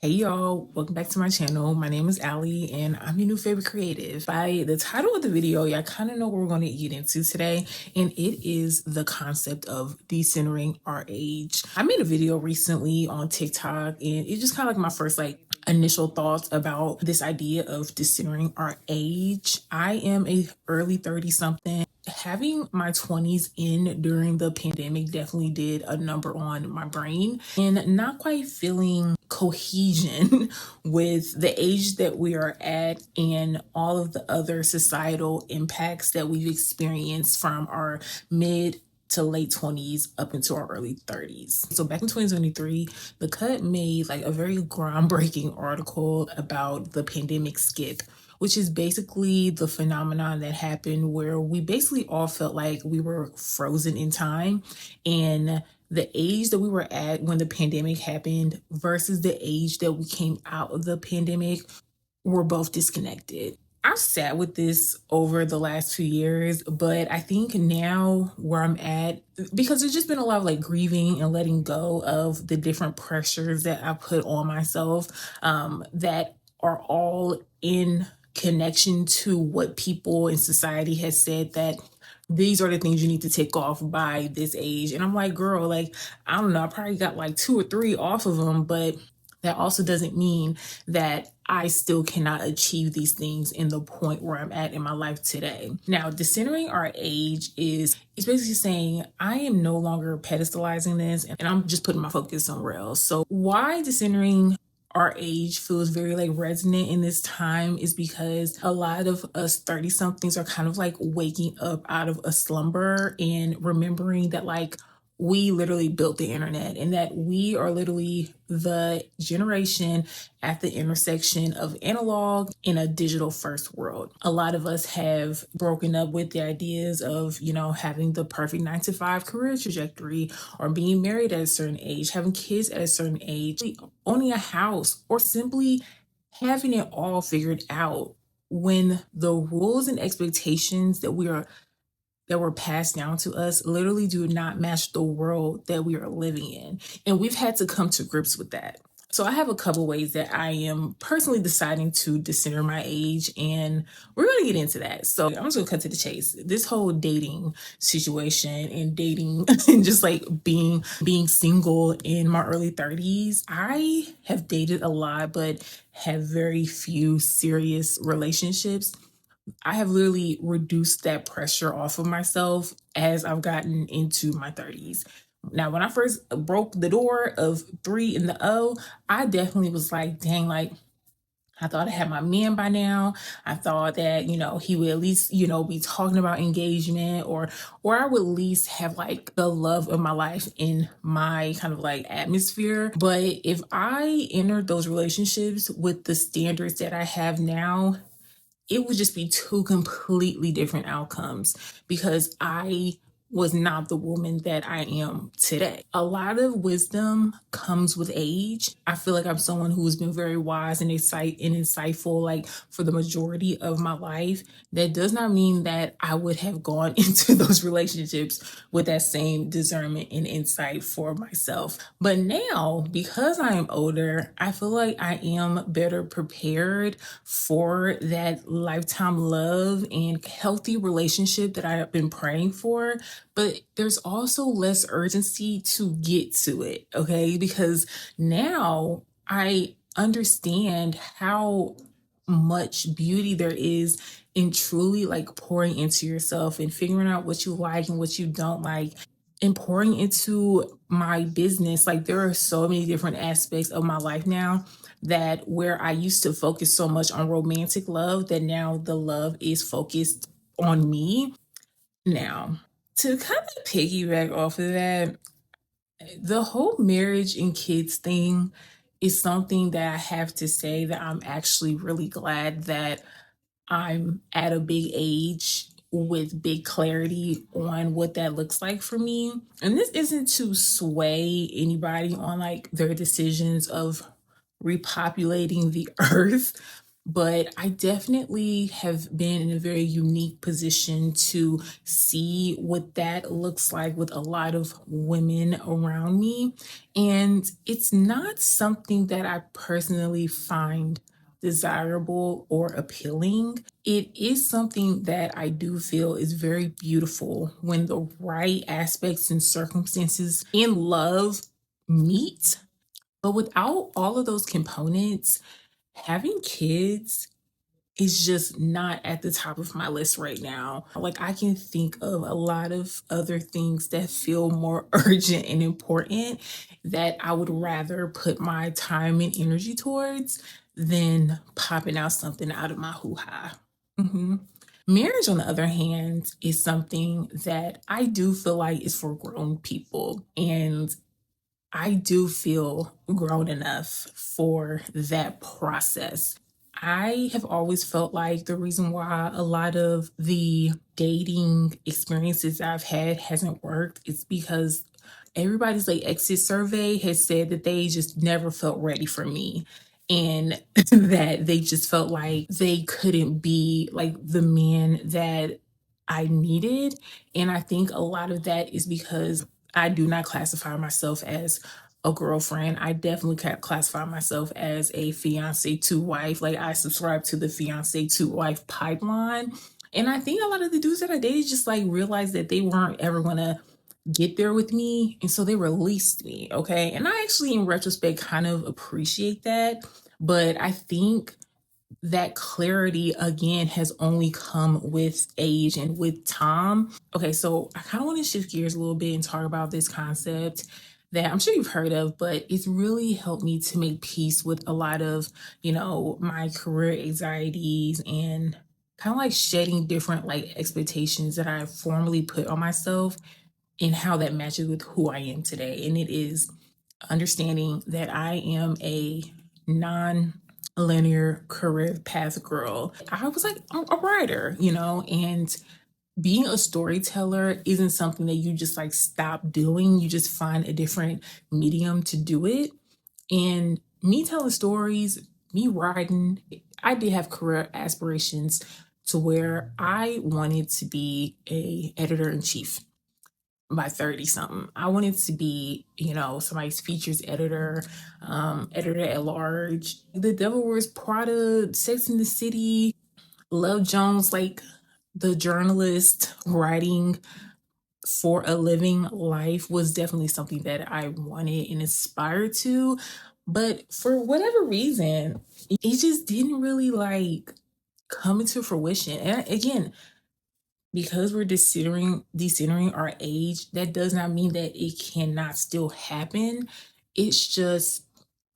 Hey y'all, welcome back to my channel. My name is Allie and I'm your new favorite creative. By the title of the video, y'all kind of know what we're going to get into today, and it is the concept of decentering our age. I made a video recently on TikTok and it's just kind of like my first initial thoughts about this idea of decentering our age. I am a early 30 something. Having my 20s in during the pandemic definitely did a number on my brain, and not quite feeling cohesion with the age that we are at and all of the other societal impacts that we've experienced from our mid to late 20s up into our early 30s. So back in 2023, The Cut made a very groundbreaking article about the pandemic skip, which is basically the phenomenon that happened where we basically all felt like we were frozen in time, and the age that we were at when the pandemic happened versus the age that we came out of the pandemic were both disconnected. I've sat with this over the last 2 years, but I think now where I'm at, because there's just been a lot of grieving and letting go of the different pressures that I put on myself, that are all in connection to what people in society has said that these are the things you need to take off by this age. And I'm like, girl, I don't know, I probably got two or three off of them, but that also doesn't mean that I still cannot achieve these things in the point where I'm at in my life today. Now, decentering our age is basically saying I am no longer pedestalizing this and I'm just putting my focus somewhere else. So why decentering our age feels very resonant in this time is because a lot of us 30 somethings are kind of waking up out of a slumber and remembering that we literally built the internet and that we are literally the generation at the intersection of analog in a digital first world. A lot of us have broken up with the ideas of, having the perfect 9 to 5 career trajectory, or being married at a certain age, having kids at a certain age, owning a house, or simply having it all figured out, when the rules and expectations that were passed down to us literally do not match the world that we are living in. And we've had to come to grips with that. So I have a couple ways that I am personally deciding to decenter my age, and we're going to get into that. So I'm just going to cut to the chase. This whole dating situation and dating and just being single in my early 30s, I have dated a lot, but have very few serious relationships. I have literally reduced that pressure off of myself as I've gotten into my 30s. Now, when I first broke the door of 3 in the O, I definitely was like, dang, I thought I had my man by now. I thought that, he would at least, be talking about engagement, or I would at least have the love of my life in my kind of atmosphere. But if I entered those relationships with the standards that I have now, it would just be two completely different outcomes, because I was not the woman that I am today. A lot of wisdom comes with age. I feel like I'm someone who's been very wise and insightful for the majority of my life. That does not mean that I would have gone into those relationships with that same discernment and insight for myself. But now, because I am older, I feel like I am better prepared for that lifetime love and healthy relationship that I have been praying for. But there's also less urgency to get to it, okay? Because now I understand how much beauty there is in truly pouring into yourself and figuring out what you like and what you don't like, and pouring into my business. There are so many different aspects of my life now that where I used to focus so much on romantic love, that now the love is focused on me. Now, to kind of piggyback off of that, the whole marriage and kids thing is something that I have to say that I'm actually really glad that I'm at a big age with big clarity on what that looks like for me. And this isn't to sway anybody on their decisions of repopulating the earth, but I definitely have been in a very unique position to see what that looks like with a lot of women around me. And it's not something that I personally find desirable or appealing. It is something that I do feel is very beautiful when the right aspects and circumstances in love meet. But without all of those components, having kids is just not at the top of my list right now. Like, I can think of a lot of other things that feel more urgent and important that I would rather put my time and energy towards than popping out something out of my hoo ha. Marriage, on the other hand, is something that I do feel like is for grown people. And I do feel grown enough for that process. I have always felt like the reason why a lot of the dating experiences I've had hasn't worked is because everybody's like exit survey has said that they just never felt ready for me. And that they just felt like they couldn't be like the man that I needed. And I think a lot of that is because I do not classify myself as a girlfriend. I definitely classify myself as a fiance to wife. Like, I subscribe to the fiance to wife pipeline. And I think a lot of the dudes that I dated just like realized that they weren't ever gonna get there with me. And so they released me. Okay. And I actually, in retrospect, kind of appreciate that. But I think that clarity again has only come with age and with time. Okay, so I kind of want to shift gears a little bit and talk about this concept that I'm sure you've heard of, but it's really helped me to make peace with a lot of, my career anxieties and kind of like shedding different like expectations that I formerly put on myself and how that matches with who I am today. And it is understanding that I am a non-linear career path girl. I was like a writer, and being a storyteller isn't something that you just like stop doing. You just find a different medium to do it. And me telling stories, me writing, I did have career aspirations to where I wanted to be a editor in chief by 30 something. I wanted to be, somebody's features editor, editor at large. The Devil Wears Prada, Sex in the City, Love Jones, like the journalist writing for a living life was definitely something that I wanted and aspired to. But for whatever reason, it just didn't really like come into fruition. And again, because we're decentering our age, that does not mean that it cannot still happen. It's just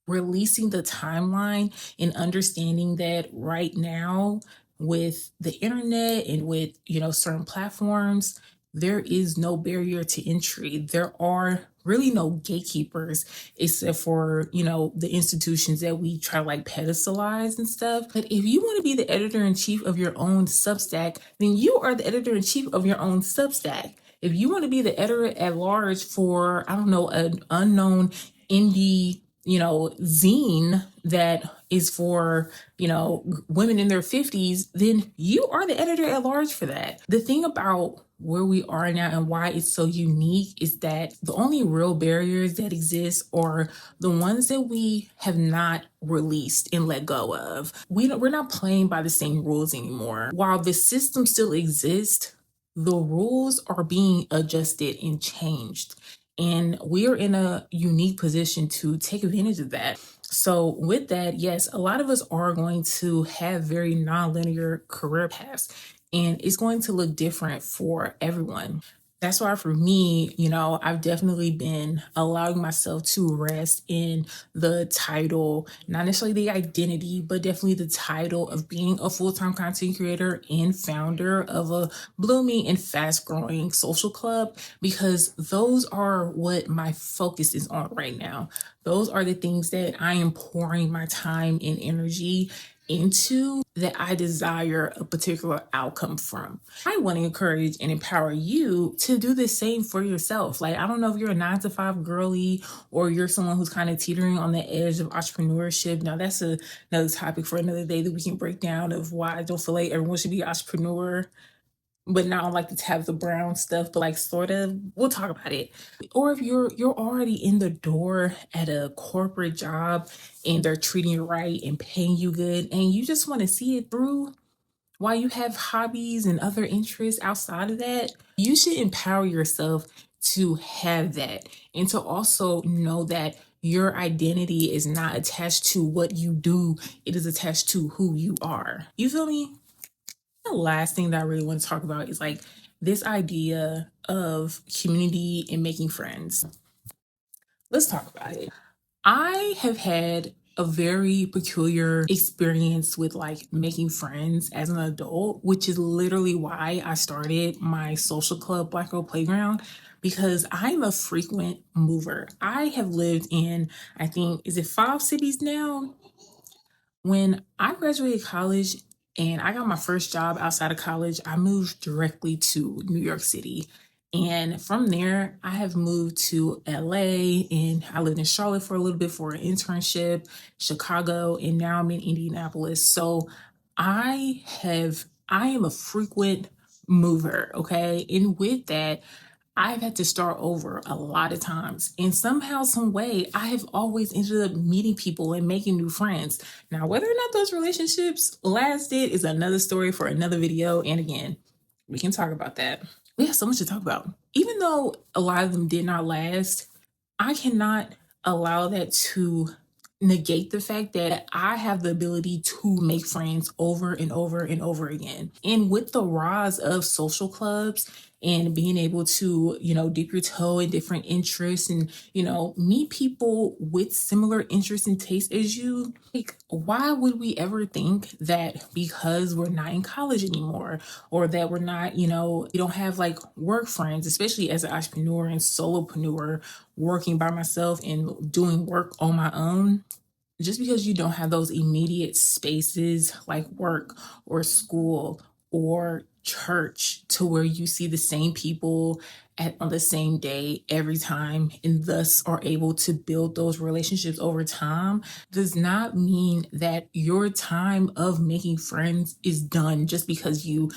releasing the timeline and understanding that right now with the internet and with certain platforms, there is no barrier to entry. There are really no gatekeepers except for the institutions that we try to like pedestalize and stuff. But if you want to be the editor-in-chief of your own Substack, then you are the editor-in-chief of your own Substack. If you want to be the editor at large for, I don't know, an unknown indie zine that is for women in their 50s, then you are the editor at large for that. The thing about where we are now and why it's so unique is that the only real barriers that exist are the ones that we have not released and let go of. We're not playing by the same rules anymore. While the system still exists, the rules are being adjusted and changed. And we are in a unique position to take advantage of that. So, with that, yes, a lot of us are going to have very nonlinear career paths, and it's going to look different for everyone. That's why for me, I've definitely been allowing myself to rest in the title, not necessarily the identity, but definitely the title of being a full-time content creator and founder of a blooming and fast-growing social club, because those are what my focus is on right now. Those are the things that I am pouring my time and energy into that I desire a particular outcome from. I want to encourage and empower you to do the same for yourself. Like, I don't know if you're a 9 to 5 girly or you're someone who's kind of teetering on the edge of entrepreneurship. Now, that's another topic for another day that we can break down of why I don't feel like everyone should be an entrepreneur, but not like the Tabitha Brown stuff, but like sort of, we'll talk about it. Or if you're already in the door at a corporate job and they're treating you right and paying you good, and you just want to see it through while you have hobbies and other interests outside of that, you should empower yourself to have that and to also know that your identity is not attached to what you do, it is attached to who you are. You feel me? The last thing that I really want to talk about is like this idea of community and making friends. Let's talk about it. I have had a very peculiar experience with like making friends as an adult, which is literally why I started my social club, Black Girl Playground, because I'm a frequent mover. I have lived in, I think, is it 5 cities now? When I graduated college and I got my first job outside of college, I moved directly to New York City. And from there, I have moved to LA and I lived in Charlotte for a little bit for an internship, Chicago, and now I'm in Indianapolis. So I am a frequent mover, okay? And with that, I've had to start over a lot of times. And somehow, some way, I have always ended up meeting people and making new friends. Now, whether or not those relationships lasted is another story for another video. And again, we can talk about that. We have so much to talk about. Even though a lot of them did not last, I cannot allow that to negate the fact that I have the ability to make friends over and over and over again. And with the rise of social clubs and being able to, dip your toe in different interests and, meet people with similar interests and tastes as you, like, why would we ever think that because we're not in college anymore or that we're not, we don't have like work friends, especially as an entrepreneur and solopreneur working by myself and doing work on my own, just because you don't have those immediate spaces like work or school or church to where you see the same people on the same day every time and thus are able to build those relationships over time does not mean that your time of making friends is done just because you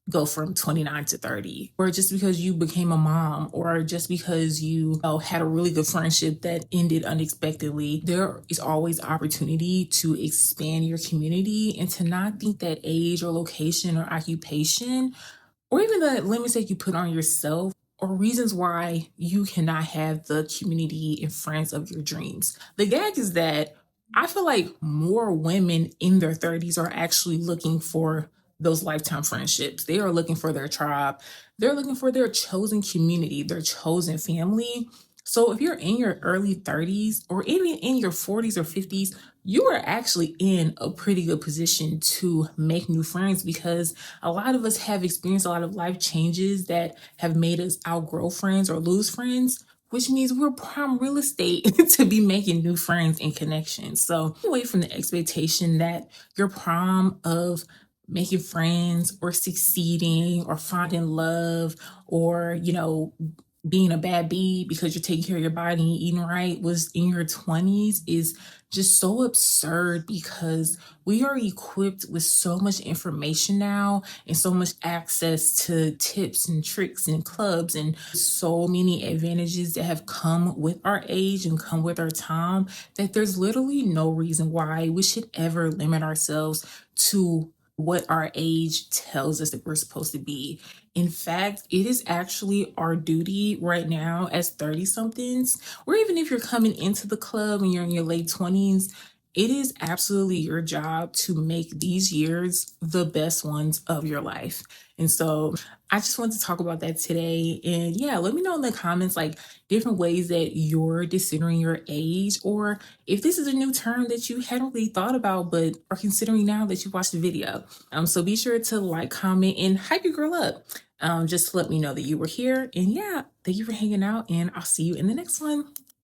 go from 29 to 30 or just because you became a mom or just because you had a really good friendship that ended unexpectedly. There is always opportunity to expand your community and to not think that age or location or occupation or even the limits that you put on yourself or reasons why you cannot have the community and friends of your dreams. The gag is that I feel like more women in their 30s are actually looking for those lifetime friendships. They are looking for their tribe. They're looking for their chosen community, their chosen family. So if you're in your early 30s or even in your 40s or 50s, you are actually in a pretty good position to make new friends because a lot of us have experienced a lot of life changes that have made us outgrow friends or lose friends, which means we're prime real estate to be making new friends and connections. So away from the expectation that your prime of making friends or succeeding or finding love or, being a bad bee because you're taking care of your body and eating right was in your 20s is just so absurd because we are equipped with so much information now and so much access to tips and tricks and clubs and so many advantages that have come with our age and come with our time that there's literally no reason why we should ever limit ourselves to what our age tells us that we're supposed to be. In fact, it is actually our duty right now as 30 somethings, or even if you're coming into the club and you're in your late 20s, it is absolutely your job to make these years the best ones of your life. And so I just wanted to talk about that today. And yeah, let me know in the comments like different ways that you're considering your age, or if this is a new term that you hadn't really thought about but are considering now that you watched the video. So be sure to like, comment, and hype your girl up. Just to let me know that you were here. And yeah, thank you for hanging out, and I'll see you in the next one.